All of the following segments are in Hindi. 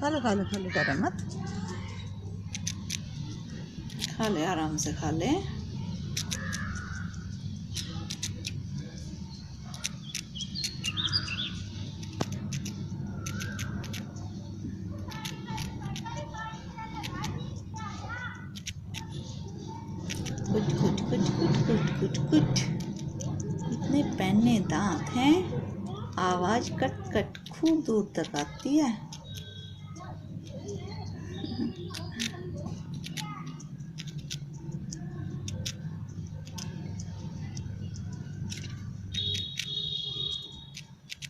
खा ले खा ले खा ले, डर मत, खा ले, आराम से खा ले। कुट कुट कुट कुट कुट कुट कुट, इतने पैने दांत हैं, आवाज कट कट खूब दूर तक आती है।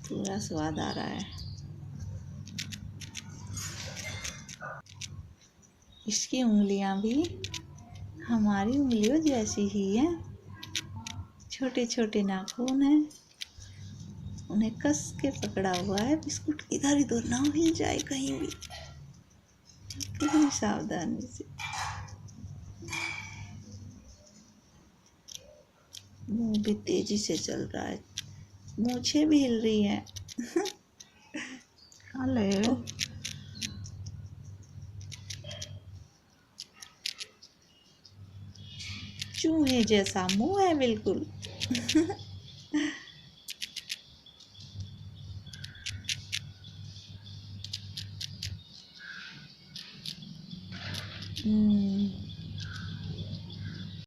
पूरा स्वाद आ रहा है। इसकी उंगलियां भी हमारी उंगलियों जैसी ही हैं, छोटे छोटे नाखून हैं, उन्हें कस के पकड़ा हुआ है। बिस्कुट इधर उधर ना हिल जाए कहीं भी, कितनी सावधानी से। मुंह भी तेजी से चल रहा है, मूछें भी हिल रही हैं। खा ले। चूहे जैसा मुंह है बिल्कुल।